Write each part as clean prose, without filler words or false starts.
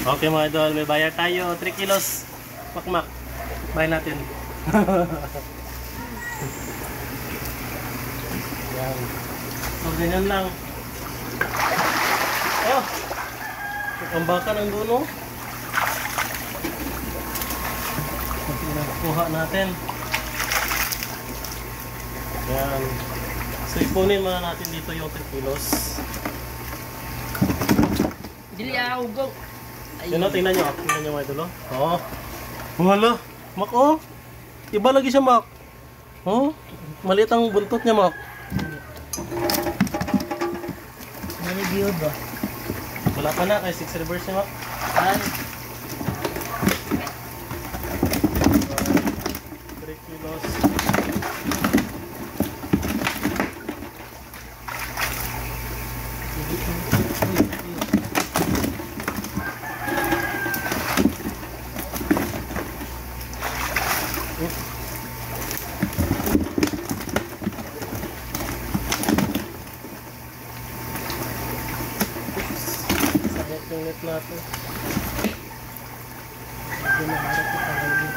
Okay mga idol, may bayar tayo. 3 kilos. Makmak. Bayar natin. Yan. So, ganyan lang. Oh! Ang baka ng dulo. Kuha natin. Yan. So, ipunin muna natin dito yung 3 kilos. Dili ako go. Yun o, tingnan nyo. Tingnan nyo mga idol. Oh. Wala. Mak, oh. Iba lagi siya, Mak. Oh. Maliit ang buntot niya, Mak. Nalibyo ba? Wala pa na. Kay 6 reverse niya, Mak. Ay. 3 kilos. Sabot yung net natin. Hindi na harap ito talaga.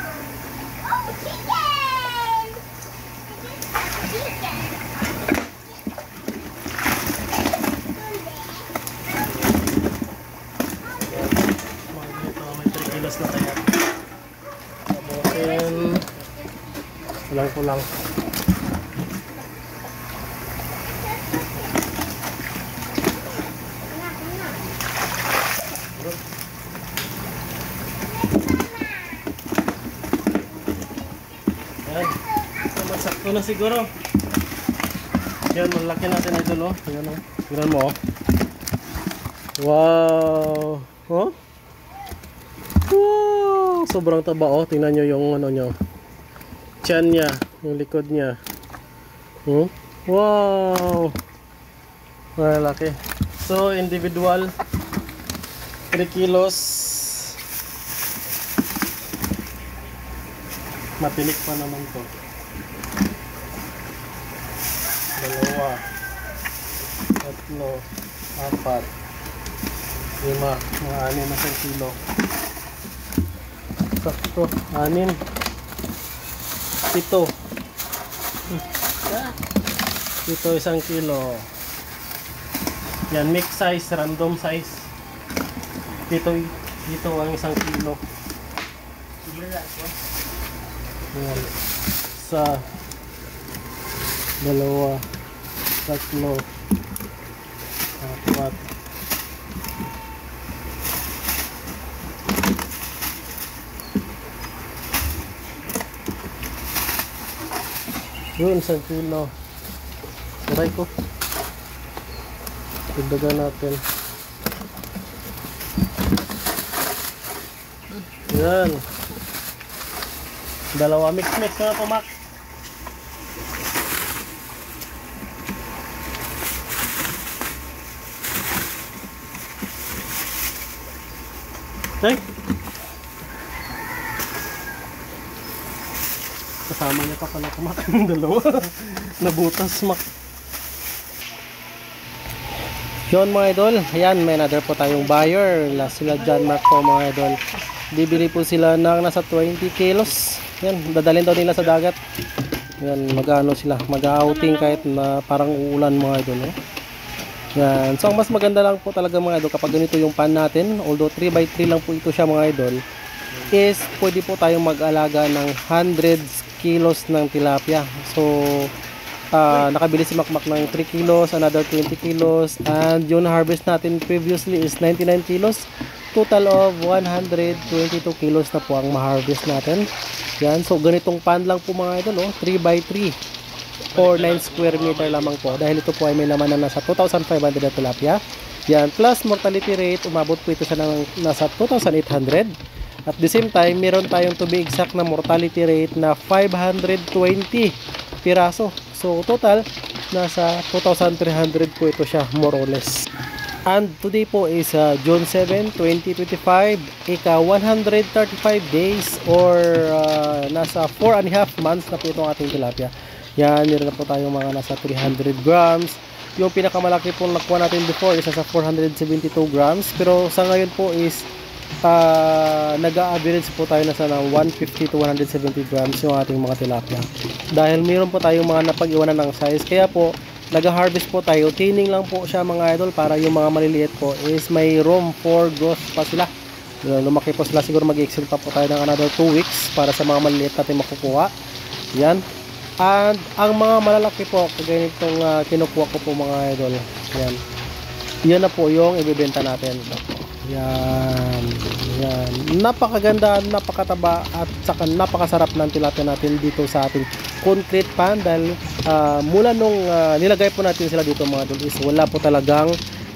May 3 kilos na kaya. Sabotin. Kulang-kulang. Yan. Masakto na siguro. Yan, malaki natin idol, oh. Yan, oh. Tignan mo, oh. Wow. Oh? Wow. Sobrang taba, oh. Tingnan nyo yung ano nyo. Tiyan niya. Yung likod niya. Hmm? Wow. Malaki. So, individual. 3 kilos. Matinik pa naman to. Dalawa, tatlo, apat, lima, mga 6 na kilo. Sakto, 6. 7. Ito 1 kilo. Yan, mix size, random size. Dito ang 1 kilo. Yan. Isa, dalawa, tatlo, apat, yun, 1 kilo. Aray ko. Dagdagan natin. Yan. Dalawa mix-mix na po, Mac. Okay. Kasama niya pa pala kumakain ng dalawa. Nabutas, Mac. Yun mga idol, ayan, may another po tayong buyer. Sila John Mark po mga idol. Bibili po sila ng nasa 20 kilos. Yan, dadalhin daw nila sa dagat. Yan, mag-ano sila, mag-outing kahit na parang uulan mga idol. Eh. Yan, so ang mas maganda lang po talaga mga idol kapag ganito yung pan natin, although 3x3 lang po ito siya mga idol, is pwede po tayong mag-alaga ng 100 kilos ng tilapia. So, nakabili si Makmak ng 3 kilos, another 20 kilos, and yung harvest natin previously is 99 kilos. Total of 122 kilos na po ang ma-harvest natin. Yan, so ganitong pan lang po mga idol, oh, 3x3 or 9 square meter lamang po. Dahil ito po ay may laman na nasa 2,500 na tilapia. Yan, plus mortality rate, umabot po ito sa nasa 2,800. At the same time, meron tayong to be exact na mortality rate na 520 piraso. So total, nasa 2,300 po ito siya, more or less. And today po is June 7, 2025, ika 135 days or nasa 4.5 months na po itong ating tilapia. Yan, meron na po tayong mga nasa 300 grams. Yung pinakamalaki po nakuha natin before is nasa 472 grams. Pero sa ngayon po is nag-a-average po tayo na sana 150 to 170 grams yung ating mga tilapia. Dahil mayroon po tayong mga napag-iwanan ng size. Kaya po, nag-harvest po tayo. Tining lang po siya mga idol para yung mga maliliit po is may room for growth pa sila. Lumaki po sila, siguro mag-extend pa po tayo ng another 2 weeks para sa mga maliliit natin makukuha. Yan. And ang mga malalaki po, kagaya nitong kinukuha ko po mga idol. Yan. Yan na po yung ibibenta natin. Yan. Yan. Napakaganda, napakataba at saka napakasarap ng tilapia natin dito sa ating concrete pan dahil mula nung nilagay po natin sila dito mga idol is wala po talagang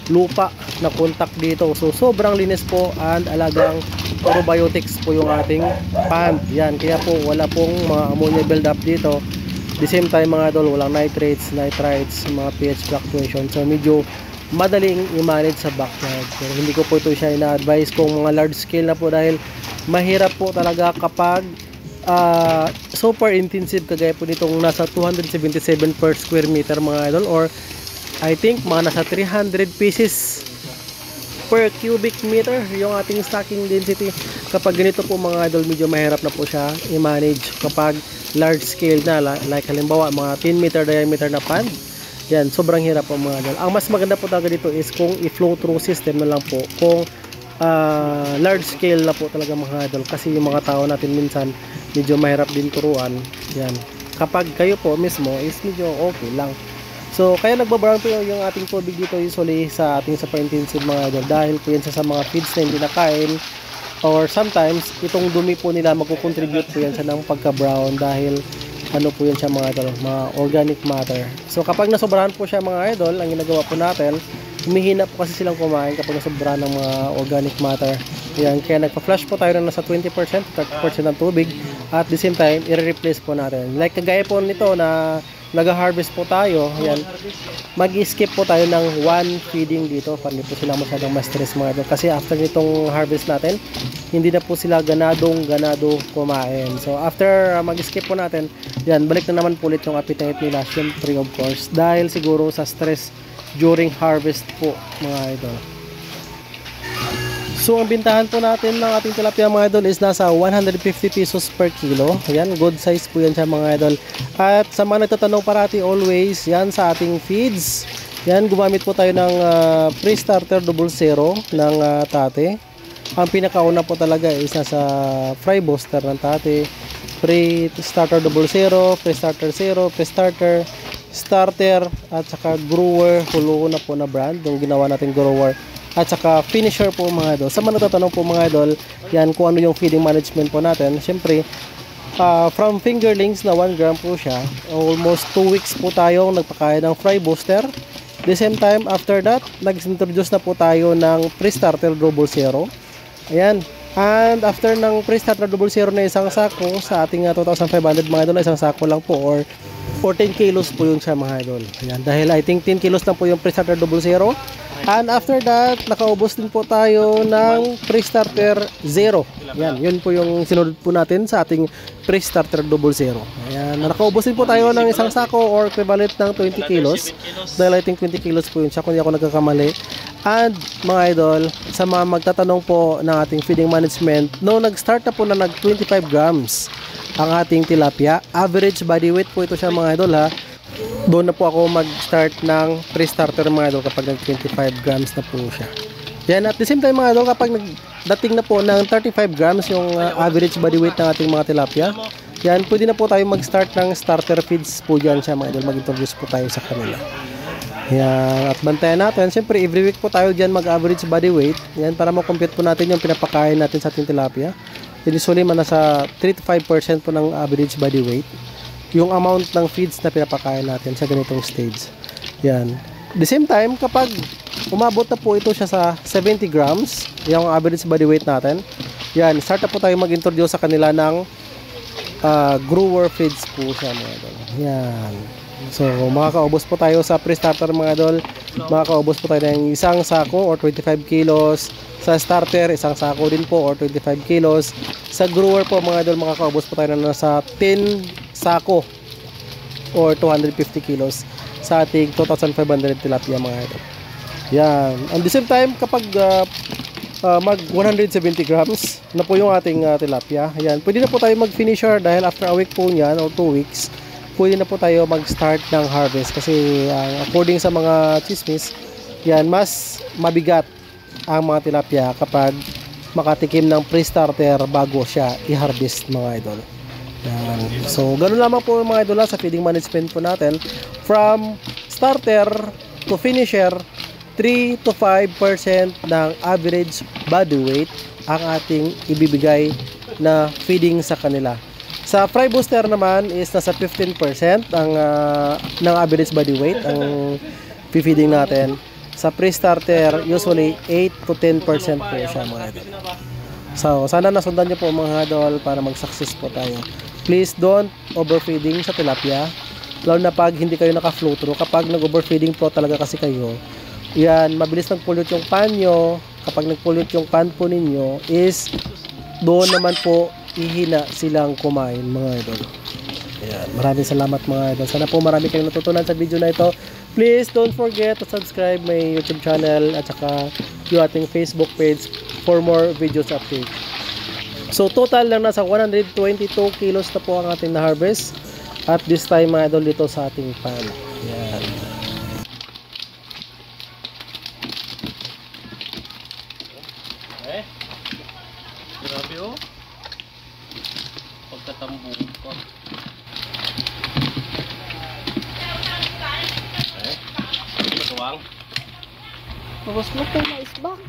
lupa na contact dito. So sobrang linis po and alagang probiotics po yung ating pan. Yan. Kaya po wala pong mga ammonia build up dito. The same time mga idol, walang nitrates, nitrites, mga pH fluctuation. So medyo madaling i-manage sa backyard. Pero hindi ko po ito siya ina-advise kung mga large scale na po dahil mahirap po talaga kapag super intensive kagaya po nitong nasa 277 per square meter mga idol, or I think mga nasa 300 pieces per cubic meter yung ating stocking density. Kapag ganito po mga idol, medyo mahirap na po siya i-manage kapag large scale na, like halimbawa mga 10 meter diameter na pan. Yan, sobrang hirap po mga idol. Ang mas maganda po talaga dito is kung i-flow through system na lang po, kung large scale na po talaga mga idol, kasi yung mga tao natin minsan medyo mahirap din turuan. Yan, kapag kayo po mismo is medyo okay lang. So kaya nagbabrown po yung ating tubig dito usually sa ating super intensive mga idol, dahil po yan sa mga feeds na hindi nakain, or sometimes itong dumi po nila magkukontribute po yan sa ng pagka-brown dahil ano po yan siya mga idol, mga organic matter. So kapag nasobrahan po siya mga idol, ang ginagawa po natin, humihina po kasi silang kumain kapag nasobrahan ng mga organic matter. Yan, kaya nagpa-flush po tayo ng nasa 20% 30% ng tubig, at the same time i-replace po natin. Like kagaya po nito na nag-harvest po tayo, yan, mag-skip po tayo ng one feeding dito para hindi po sila masyadong ma-stress mga idol, kasi after nitong harvest natin hindi na po sila ganado kumain. So after mag-skip po natin, yan, balik na naman po ulit yung appetite nila, syempre of course, dahil siguro sa stress during harvest po mga idol. So ang bintahan po natin ng ating tilapia mga idol is nasa 150 pesos per kilo. Yan, good size po yan siya mga idol. At sa mga nagtatanong parati always, yan sa ating feeds, yan, gumamit po tayo ng pre-starter 00 ng Tate. Ang pinakauna po talaga is nasa fry booster ng Tate, pre-starter 00, pre-starter 0, pre-starter, starter, at saka grower, hulo na po na brand yung ginawa natin grower, at saka finisher po mga idol. Sa mga natatanong po mga idol, yan, kung ano yung feeding management po natin, syempre from fingerlings na 1 gram po siya, almost 2 weeks po tayong nagpakain ng fry booster. The same time after that, nag-introduce na po tayo ng pre-starter 00. Ayan, and after ng pre-starter 00 na isang sako sa ating 2,500 mga idol, isang sako lang po, or 10 kilos po yun siya mga idol. Ayan, dahil I think 10 kilos lang po yung pre-starter 00. And after that, nakaubos din po tayo ng pre-starter 0. Yan, yun po yung sinunod po natin sa ating pre-starter 00. Ayan, nakaubos din po tayo ng isang sako or equivalent ng 20 kilos. Dahil I think 20 kilos po yun siya kung hindi ako nagkakamali. And mga idol, sa mga magtatanong po ng ating feeding management, no, nag-start na po na nag 25 grams ang ating tilapia. Average body weight po ito siya mga idol ha. Doon na po ako mag-start ng pre-starter mga idol kapag nag 25 grams na po siya. Yan, at the same time mga idol, kapag nagdating na po ng 35 grams yung average body weight ng ating mga tilapia, yan, pwede na po tayo mag-start ng starter feeds po dyan siya mga idol. Mag-introduce po tayo sa kanila. Yan, at bantayan natin, siyempre every week po tayo dyan mag-average body weight. Yan, para ma-compute po natin yung pinapakain natin sa ating tilapia. Usually man nasa 3 to 5% po ng average body weight yung amount ng feeds na pinapakain natin sa ganitong stage. Yan. The same time, kapag umabot na po ito siya sa 70 grams, yung average body weight natin, yan, start na po tayo mag-introduce sa kanila ng grower feeds po siya mga idol. Yan. So, makakaubos po tayo sa pre-starter mga idol. Makakaubos po tayo ng isang sako or 25 kilos. Sa starter, isang sako din po or 25 kilos. Sa grower po mga idol, makakaubos po tayo ng nasa 10 sako or 250 kilos sa ating 2,500 tilapia mga idol. Yan. At the same time, kapag mag 170 grams na po yung ating tilapia. Ayan, pwede na po tayo mag finisher dahil after a week po niyan or 2 weeks, pwede na po tayo mag start ng harvest kasi according sa mga chismis, yan, mas mabigat ang mga tilapia kapag makatikim ng pre-starter bago siya i-harvest mga idol. Yan. So, ganun lamang po mga idol sa feeding management po natin. From starter to finisher, 3 to 5% ng average body weight ang ating ibibigay na feeding sa kanila. Sa fry booster naman is nasa 15% ang ng average body weight ang feeding natin. Sa pre-starter, usually 8 to 10% po siya mga idol. So, sana nasundan nyo po mga idol para mag-success po tayo. Please don't overfeeding sa tilapia. Lalo na pag hindi kayo naka-flow through. Kapag nag-overfeeding po talaga kasi kayo, yan, mabilis nag-pollute yung pan nyo. Kapag nag-pollute yung pan po ninyo is doon naman po ihina silang kumain mga idol. Ayan, maraming salamat mga idol. Sana po marami kayong natutunan sa video na ito. Please don't forget to subscribe my YouTube channel at saka yung ating Facebook page for more videos update. So total lang nasa 122 kilos na po ang ating na-harvest at this time mga idol dito sa ating pan. Ayan. Grabe oh. Pagkatambong ko. Matuwang. Tapos mo ito na isbang.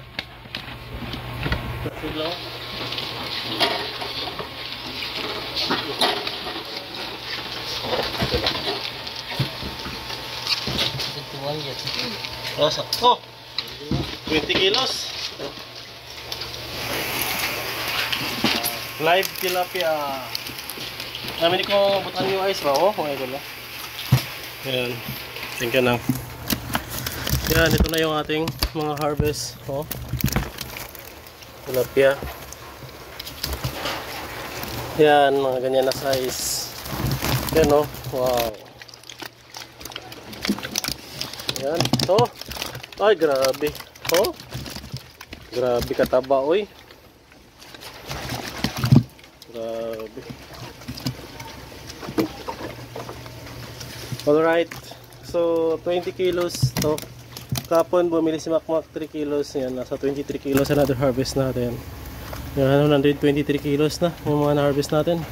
Silo. Tuwang yan. Oh, 20 kilos. Live tilapia. Namin ko butan yung ice ba? Oh, mga idol. Ayan. Thank you na. Yan, ito na yung ating mga harvest. Oh. Tilapia. Yan, mga ganyan na size. Yan, oh. Wow. Yan. Oh. Ay, grabe. Oh. Grabe kataba, oy. Grabe. Alright. So, 20 kilos to. Kapon, bumili si Makmak 3 kilos. Yan, nasa 23 kilos another harvest natin. Yan, 123 kilos na yung mga na-harvest natin.